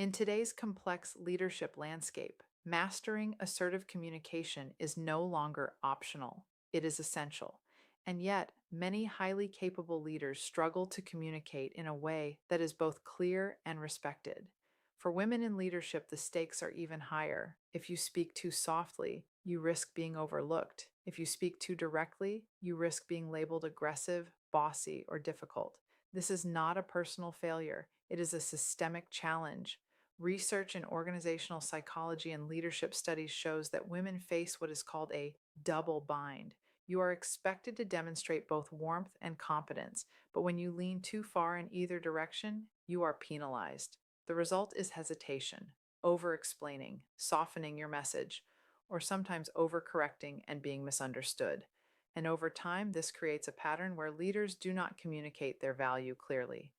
In today's complex leadership landscape, mastering assertive communication is no longer optional, it is essential. And yet, many highly capable leaders struggle to communicate in a way that is both clear and respected. For women in leadership, the stakes are even higher. If you speak too softly, you risk being overlooked. If you speak too directly, you risk being labeled aggressive, bossy, or difficult. This is not a personal failure, it is a systemic challenge. Research in organizational psychology and leadership studies shows that women face what is called a double bind. You are expected to demonstrate both warmth and competence, but when you lean too far in either direction, you are penalized. The result is hesitation, over explaining, softening your message, or sometimes overcorrecting and being misunderstood. And over time, this creates a pattern where leaders do not communicate their value clearly.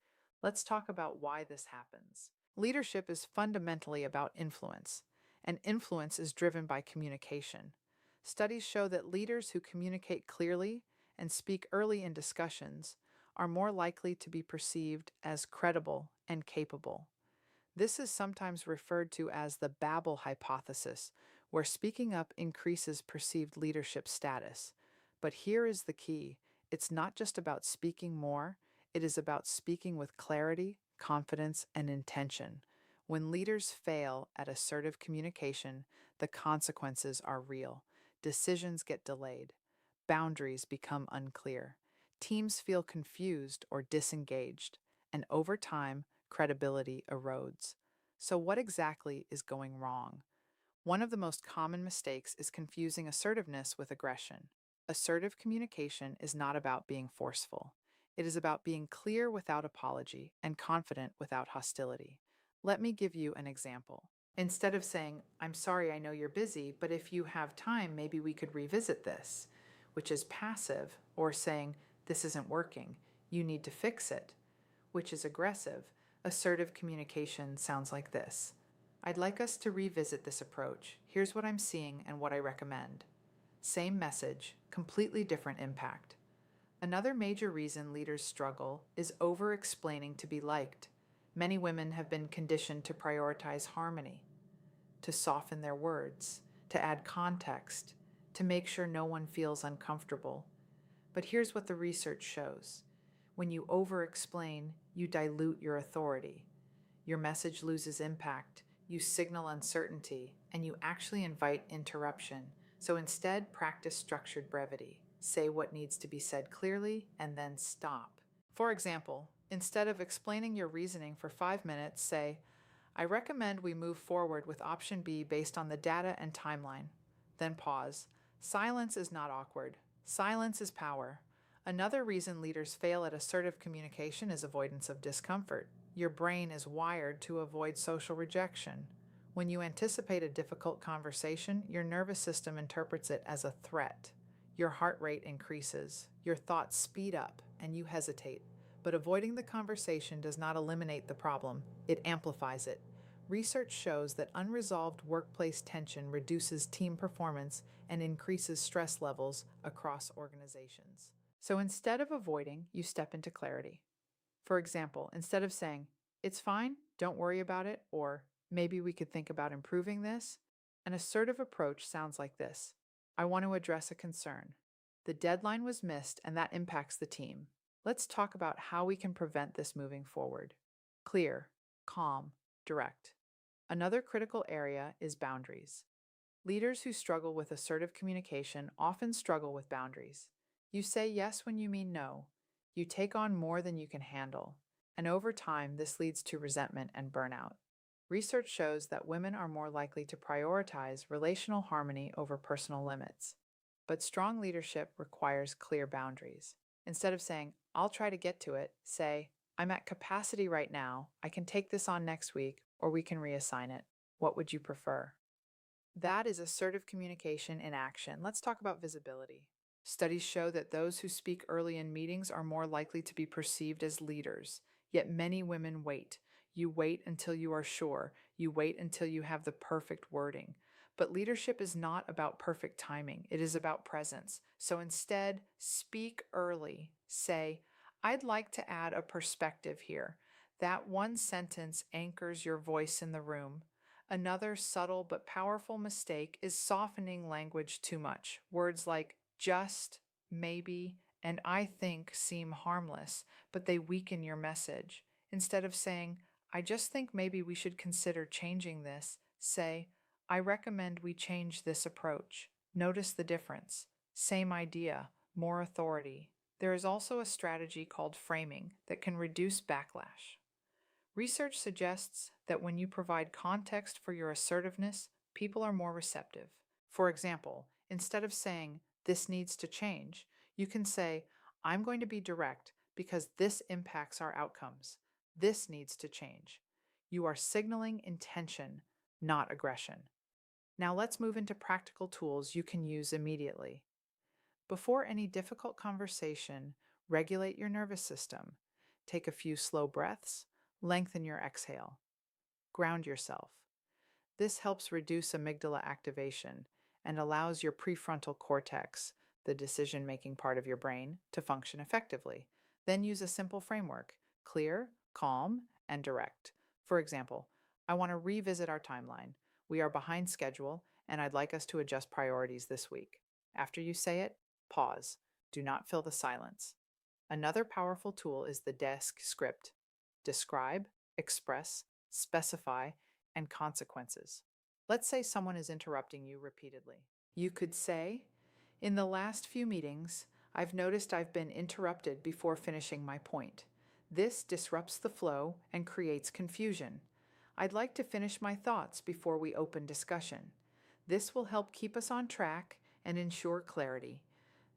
Let's talk about why this happens. Leadership is fundamentally about influence, and influence is driven by communication. Studies show that leaders who communicate clearly and speak early in discussions are more likely to be perceived as credible and capable. This is sometimes referred to as the Babel hypothesis, where speaking up increases perceived leadership status. But here is the key: it's not just about speaking more, it is about speaking with clarity, confidence, and intention. When leaders fail at assertive communication, the consequences are real. Decisions get delayed, boundaries become unclear, teams feel confused or disengaged, and over time, credibility erodes. So, what exactly is going wrong? One of the most common mistakes is confusing assertiveness with aggression. Assertive communication is not about being forceful. It is about being clear without apology and confident without hostility. Let me give you an example. Instead of saying, "I'm sorry, I know you're busy, but if you have time, maybe we could revisit this," which is passive, or saying, "This isn't working, you need to fix it," which is aggressive. Assertive communication sounds like this: "I'd like us to revisit this approach. Here's what I'm seeing and what I recommend." Same message, completely different impact. Another major reason leaders struggle is over explaining to be liked. Many women have been conditioned to prioritize harmony, to soften their words, to add context, to make sure no one feels uncomfortable. But here's what the research shows: when you over explain, you dilute your authority. Your message loses impact, you signal uncertainty, and you actually invite interruption. So instead, practice structured brevity. Say what needs to be said clearly and then stop. For example, instead of explaining your reasoning for 5 minutes, say, "I recommend we move forward with option B based on the data and timeline." Then pause. Silence is not awkward. Silence is power. Another reason leaders fail at assertive communication is avoidance of discomfort. Your brain is wired to avoid social rejection. When you anticipate a difficult conversation, your nervous system interprets it as a threat. Your heart rate increases, your thoughts speed up, and you hesitate. But avoiding the conversation does not eliminate the problem, it amplifies it. Research shows that unresolved workplace tension reduces team performance and increases stress levels across organizations. So instead of avoiding, you step into clarity. For example, instead of saying, "It's fine, don't worry about it," or "Maybe we could think about improving this," an assertive approach sounds like this: "I want to address a concern. The deadline was missed and that impacts the team. Let's talk about how we can prevent this moving forward." Clear, calm, direct. Another critical area is boundaries. Leaders who struggle with assertive communication often struggle with boundaries. You say yes when you mean no. You take on more than you can handle. And over time, this leads to resentment and burnout. Research shows that women are more likely to prioritize relational harmony over personal limits. But strong leadership requires clear boundaries. Instead of saying, "I'll try to get to it," say, "I'm at capacity right now. I can take this on next week, or we can reassign it. What would you prefer?" That is assertive communication in action. Let's talk about visibility. Studies show that those who speak early in meetings are more likely to be perceived as leaders, yet many women wait. You wait until you are sure. You wait until you have the perfect wording. But leadership is not about perfect timing, it is about presence. So instead, speak early. Say, "I'd like to add a perspective here." That one sentence anchors your voice in the room. Another subtle but powerful mistake is softening language too much. Words like just, maybe, and I think seem harmless, but they weaken your message. Instead of saying, I just think maybe we should consider changing this, say, I recommend we change this approach. Notice the difference. Same idea, more authority. There is also a strategy called framing that can reduce backlash. Research suggests that when you provide context for your assertiveness, people are more receptive. For example, instead of saying, this needs to change, you can say, I'm going to be direct because this impacts our outcomes. This needs to change. You are signaling intention, not aggression. Now let's move into practical tools you can use immediately. Before any difficult conversation, regulate your nervous system. Take a few slow breaths, lengthen your exhale. Ground yourself. This helps reduce amygdala activation and allows your prefrontal cortex, the decision-making part of your brain, to function effectively. Then use a simple framework: clear, calm, and direct. For example, I want to revisit our timeline. We are behind schedule, and I'd like us to adjust priorities this week. After you say it, pause. Do not fill the silence. Another powerful tool is the DESC script: describe, express, specify, and consequences. Let's say someone is interrupting you repeatedly. You could say, in the last few meetings, I've noticed I've been interrupted before finishing my point. This disrupts the flow and creates confusion. I'd like to finish my thoughts before we open discussion. This will help keep us on track and ensure clarity.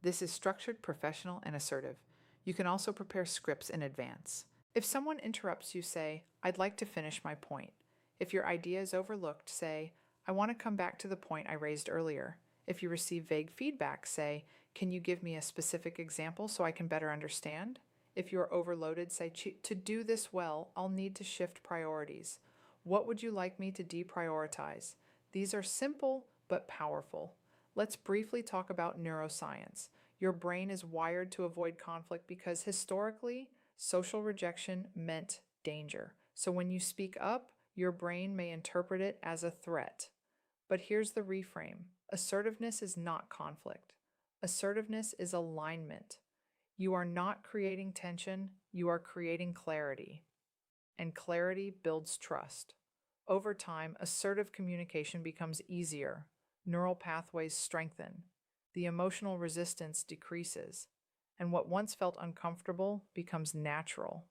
This is structured, professional, and assertive. You can also prepare scripts in advance. If someone interrupts you, say, I'd like to finish my point. If your idea is overlooked, say, I want to come back to the point I raised earlier. If you receive vague feedback, say, can you give me a specific example so I can better understand? If you're overloaded, say, to do this well, I'll need to shift priorities. What would you like me to deprioritize? These are simple but powerful. Let's briefly talk about neuroscience. Your brain is wired to avoid conflict because historically, social rejection meant danger. So when you speak up, your brain may interpret it as a threat. But here's the reframe: assertiveness is not conflict. Assertiveness is alignment. You are not creating tension, you are creating clarity. And clarity builds trust. Over time, assertive communication becomes easier. Neural pathways strengthen. The emotional resistance decreases. And what once felt uncomfortable becomes natural.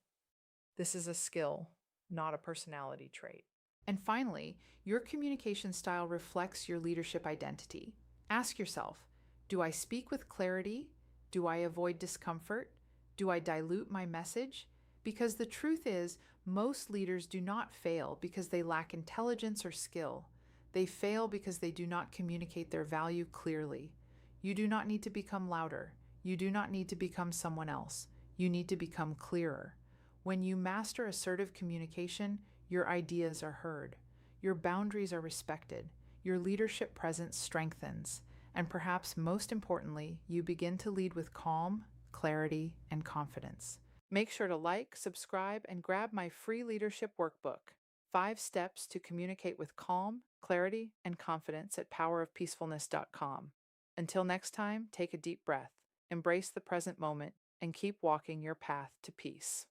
This is a skill, not a personality trait. And finally, your communication style reflects your leadership identity. Ask yourself, do I speak with clarity? Do I avoid discomfort? Do I dilute my message? Because the truth is, most leaders do not fail because they lack intelligence or skill. They fail because they do not communicate their value clearly. You do not need to become louder. You do not need to become someone else. You need to become clearer. When you master assertive communication, your ideas are heard. Your boundaries are respected. Your leadership presence strengthens. And perhaps most importantly, you begin to lead with calm, clarity, and confidence. Make sure to like, subscribe, and grab my free leadership workbook, 5 Steps to Communicate with Calm, Clarity, and Confidence at powerofpeacefulness.com. Until next time, take a deep breath, embrace the present moment, and keep walking your path to peace.